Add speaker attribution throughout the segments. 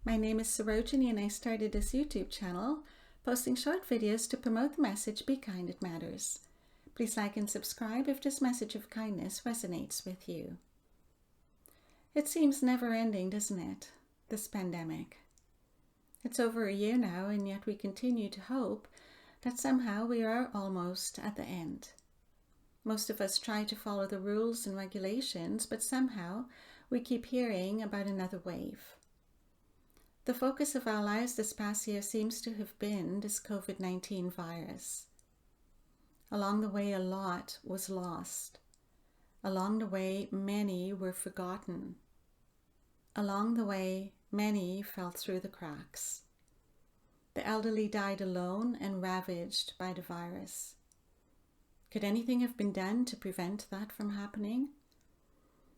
Speaker 1: My name is Sarojini and I started this YouTube channel, posting short videos to promote the message, Be Kind, It Matters. Please like and subscribe if this message of kindness resonates with you. It seems never-ending, doesn't it, this pandemic? It's over a year now, and yet we continue to hope that somehow we are almost at the end. Most of us try to follow the rules and regulations, but somehow we keep hearing about another wave. The focus of our lives this past year seems to have been this COVID-19 virus. Along the way, a lot was lost. Along the way, many were forgotten. Along the way, many fell through the cracks. The elderly died alone and ravaged by the virus. Could anything have been done to prevent that from happening?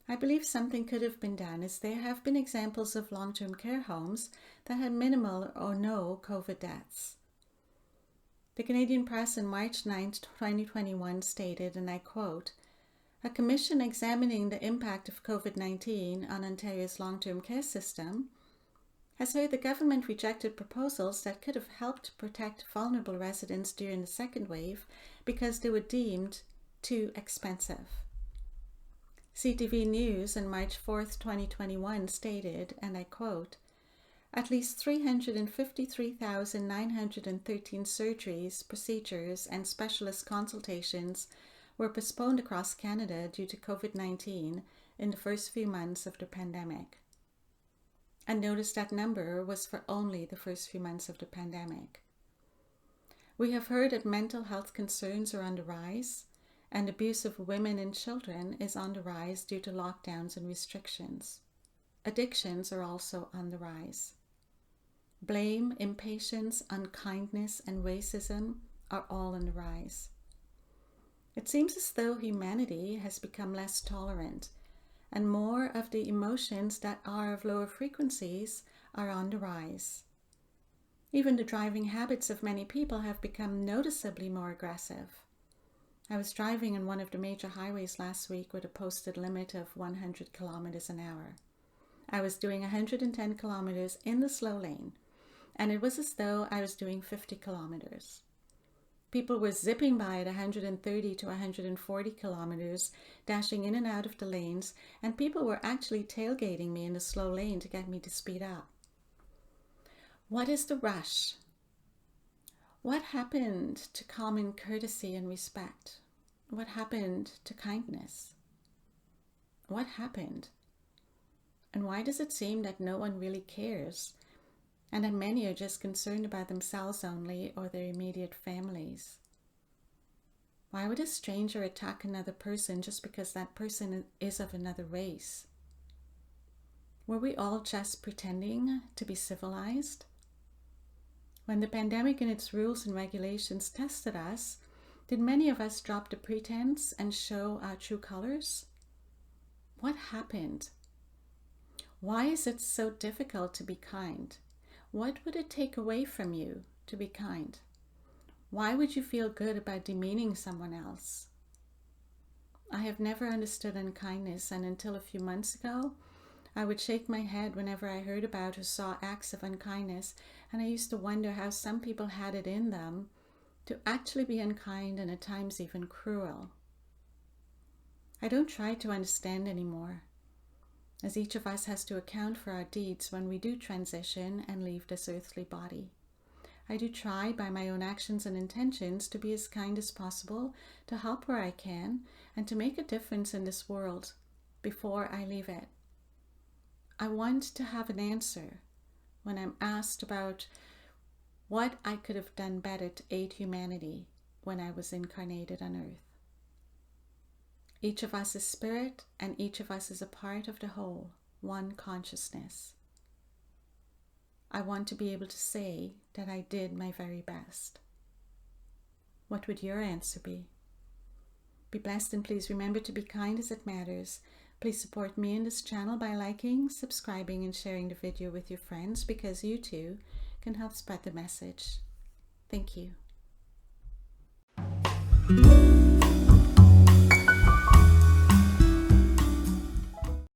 Speaker 1: I believe something could have been done, as there have been examples of long-term care homes that had minimal or no COVID deaths. The Canadian press on March 9, 2021 stated, and I quote, "A commission examining the impact of COVID-19 on Ontario's long-term care system has heard the government rejected proposals that could have helped protect vulnerable residents during the second wave because they were deemed too expensive." CTV News on March 4, 2021 stated, and I quote, "At least 353,913 surgeries, procedures, and specialist consultations were postponed across Canada due to COVID-19 in the first few months of the pandemic." And notice that number was for only the first few months of the pandemic. We have heard that mental health concerns are on the rise, and abuse of women and children is on the rise due to lockdowns and restrictions. Addictions are also on the rise. Blame, impatience, unkindness, and racism are all on the rise. It seems as though humanity has become less tolerant, and more of the emotions that are of lower frequencies are on the rise. Even the driving habits of many people have become noticeably more aggressive. I was driving on one of the major highways last week with a posted limit of 100 kilometers an hour. I was doing 110 kilometers in the slow lane, and it was as though I was doing 50 kilometers. People were zipping by at 130 to 140 kilometers, dashing in and out of the lanes, and people were actually tailgating me in the slow lane to get me to speed up. What is the rush? What happened to common courtesy and respect? What happened to kindness? What happened? And why does it seem that no one really cares, and that many are just concerned about themselves only or their immediate families? Why would a stranger attack another person just because that person is of another race? Were we all just pretending to be civilized? When the pandemic and its rules and regulations tested us, did many of us drop the pretense and show our true colors? What happened? Why is it so difficult to be kind? What would it take away from you to be kind? Why would you feel good about demeaning someone else? I have never understood unkindness, and until a few months ago, I would shake my head whenever I heard about or saw acts of unkindness, and I used to wonder how some people had it in them to actually be unkind and at times even cruel. I don't try to understand anymore, as each of us has to account for our deeds when we do transition and leave this earthly body. I do try by my own actions and intentions to be as kind as possible, to help where I can, and to make a difference in this world before I leave it. I want to have an answer when I'm asked about what I could have done better to aid humanity when I was incarnated on earth. Each of us is spirit, and each of us is a part of the whole, one consciousness. I want to be able to say that I did my very best. What would your answer be? Be blessed, and please remember to be kind as it matters. Please support me in this channel by liking, subscribing, and sharing the video with your friends, because you too can help spread the message. Thank you.